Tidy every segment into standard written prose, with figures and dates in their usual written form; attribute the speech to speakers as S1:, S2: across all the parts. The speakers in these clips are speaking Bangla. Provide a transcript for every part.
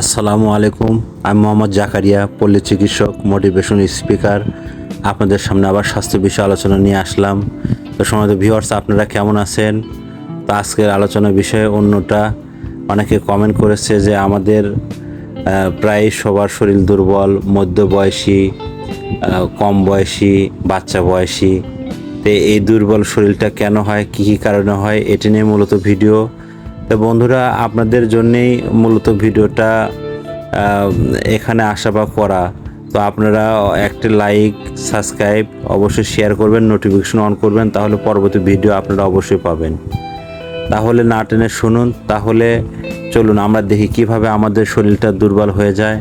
S1: আসসালামু আলাইকুম। আমি মোহাম্মদ জাকারিয়া, পল্লী চিকিৎসক, মোটিভেশন স্পিকার। আপনাদের সামনে আবার স্বাস্থ্য বিষয়ে আলোচনা নিয়ে আসলাম। তো সম্মানিত ভিউয়ার্স, আপনারা কেমন আছেন? তো আজকের আলোচনার বিষয়ে অন্যটা অনেকে কমেন্ট করেছে যে আমাদের প্রায় সবার শরীর দুর্বল, মধ্যবয়সী, কম বয়সী, বাচ্চা বয়সী। তো এই দুর্বল শরীরটা কেন হয়, কী কী কারণে হয়, এটি নিয়ে মূলত ভিডিও। তো বন্ধুরা, আপনাদের জন্যেই মূলত ভিডিওটা এখানে আসা বা করা। তো আপনারা একটা লাইক, সাবস্ক্রাইব অবশ্যই শেয়ার করবেন, নোটিফিকেশন অন করবেন, তাহলে পরবর্তী ভিডিও আপনারা অবশ্যই পাবেন। তাহলে না টেনে শুনুন। তাহলে চলুন আমরা দেখি কিভাবে আমাদের শরীরটা দুর্বল হয়ে যায়।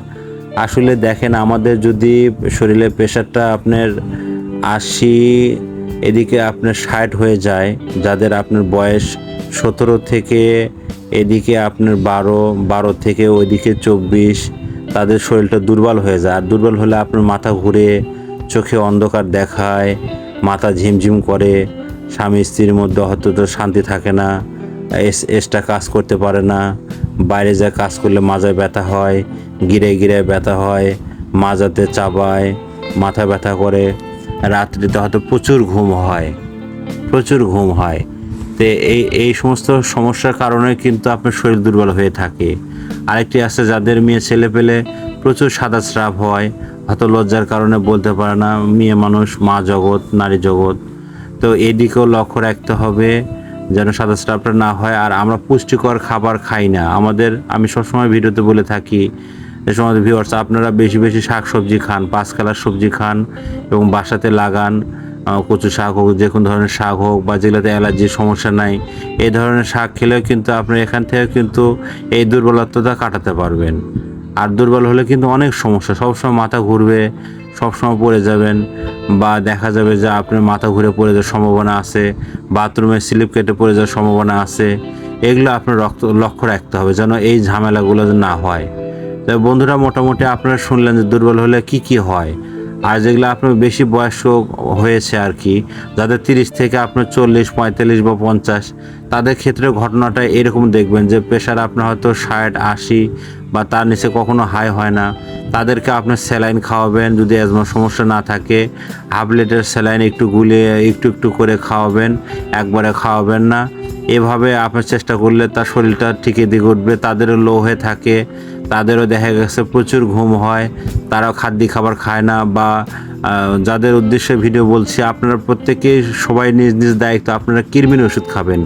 S1: আসলে দেখেন, আমাদের যদি শরীরের প্রেশারটা আপনার 80, এদিকে আপনার 60 হয়ে যায়, যাদের আপনার বয়স 17 থেকে এদিকে আপনার 12 থেকে ওইদিকে 24, তাদের শরীরটা দুর্বল হয়ে যায়। আর দুর্বল হলে আপনার মাথা ঘুরে, চোখে অন্ধকার দেখায়, মাথা ঝিমঝিম করে, স্বামী স্ত্রীর মধ্যে হয়তো তো শান্তি থাকে না, এক্সট্রা কাজ করতে পারে না, বাইরে যা কাজ করলে মাজায় ব্যথা হয়, গিরে গিরে ব্যথা হয়, মাজাতে চাবায়, মাথা ব্যথা করে, রাত্রিতে হয়তো প্রচুর ঘুম হয়। তো এই সমস্ত সমস্যার কারণে কিন্তু আপনার শরীর দুর্বল হয়ে থাকে। আরেকটি আছে, যাদের মেয়ে ছেলে পেলে প্রচুর সাদা স্রাব হয়, হয়তো লজ্জার কারণে বলতে পারে না, মেয়ে মানুষ, মা জগৎ, নারী জগৎ। তো এদিকেও লক্ষ্য রাখতে হবে যেন সাদা স্রাবটা না হয়। আর আমরা পুষ্টিকর খাবার খাই না। আমি সবসময় ভিডিওতে বলে থাকি, এ সময় ভিউয়ার্স, আপনারা বেশি বেশি শাক সবজি খান, 5 কালার সবজি খান এবং বাসাতে লাগান। কচু শাক হোক, যে কোনো ধরনের শাক হোক, বা যেগুলোতে অ্যালার্জির সমস্যা নাই, এই ধরনের শাক খেলেও কিন্তু আপনি এখান থেকে কিন্তু এই দুর্বলতাটা কাটাতে পারবেন। আর দুর্বল হলে কিন্তু অনেক সমস্যা, সবসময় মাথা ঘুরবে, সবসময় পড়ে যাবেন, বা দেখা যাবে যে আপনার মাথা ঘুরে পড়ে যাওয়ার সম্ভাবনা আছে, বাথরুমে স্লিপ কেটে পড়ে যাওয়ার সম্ভাবনা আছে। এগুলো আপনার লক্ষ্য রাখতে হবে যেন এই ঝামেলাগুলো না হয়। তো বন্ধুরা, মোটামুটি আপনারা শুনলেন যে দুর্বল হলে কি কি হয়। আর যেগুলো আপনার বেশি বয়স হয়েছে আর কি, যাদের 30 থেকে আপনার 40, 45 বা 50, তাদের ক্ষেত্রে ঘটনাটা এরকম দেখবেন যে প্রেশার আপনার হয়তো 60, 80 বা তার নিচে কখনো হাই হয় না। তাদেরকে আপনার স্যালাইন খাওয়াবেন, যদি অ্যাজমার সমস্যা না থাকে। হাফ লিটার স্যালাইন একটু গুলিয়ে একটু একটু করে খাওয়াবেন, একবারে খাওয়াবেন না। এভাবে আপনার চেষ্টা করলে তার শরীরটা ঠিকই দিকে উঠবে। তাদেরও লো হয়ে থাকে, তাদেরও দেখা গেছে প্রচুর ঘুম হয়, তারাও খাবার খায় না। বা যাদের উদ্দেশ্যে ভিডিও বলছি, আপনারা প্রত্যেকেই সবাই নিজ নিজ দায়িত্ব, আপনারা কৃমির ওষুধ খাবেন।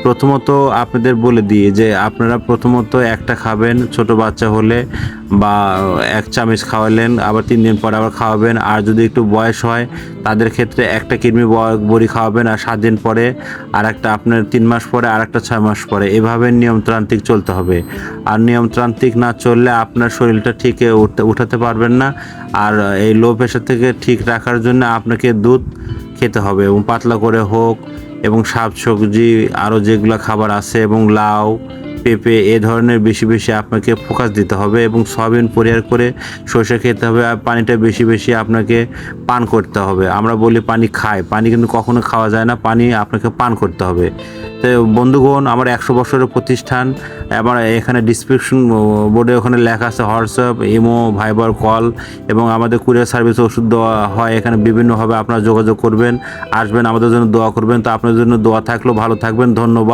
S1: প্রথমত আপনাদের বলে দিই যে আপনারা প্রথমত একটা খাবেন, ছোট বাচ্চা হলে, বা 1 চামচ খাওয়ালেন, আবার 3 দিন পর আবার খাওয়াবেন। আর যদি একটু বয়স হয় তাদের ক্ষেত্রে একটা কৃমি বড়ি খাওয়াবেন, আর 7 দিন পরে আর একটা, আপনার 3 মাস পরে আর একটা, 6 মাস পরে। এভাবে নিয়মতান্ত্রিক চলতে হবে। আর নিয়মতান্ত্রিক না চললে আপনার শরীরটা ঠিক উঠাতে পারবেন না। আর এই লো প্রেশার থেকে ঠিক রাখার জন্য আপনাকে দুধ খেতে হবে, এবং পাতলা করে হোক, এবং শাক সবজি আরও যেগুলো খাবার আছে, এবং লাউ, পেঁপে, এ ধরনের বেশি বেশি আপনাকে ফোকাস দিতে হবে। এবং সয়াবিন পরিহার করে সরষে খেতে হবে। আর পানিটা বেশি বেশি আপনাকে পান করতে হবে। আমরা বলি পানি খায়, পানি কিন্তু কখনো খাওয়া যায় না, পানি আপনাকে পান করতে হবে। তো বন্ধুগণ, আমার 100 বছরের প্রতিষ্ঠান, আমার এখানে ডিসক্রিপশন বোর্ডে ওখানে লেখা আছে হোয়াটসঅ্যাপ, ইমো, ভাইবার, কল, এবং আমাদের কুরিয়ার সার্ভিস ওষুধ দেওয়া হয় এখানে বিভিন্নভাবে। আপনারা যোগাযোগ করবেন, আসবেন, আমাদের জন্য দোয়া করবেন। তো আপনাদের জন্য দোয়া থাকলেও, ভালো থাকবেন, ধন্যবাদ।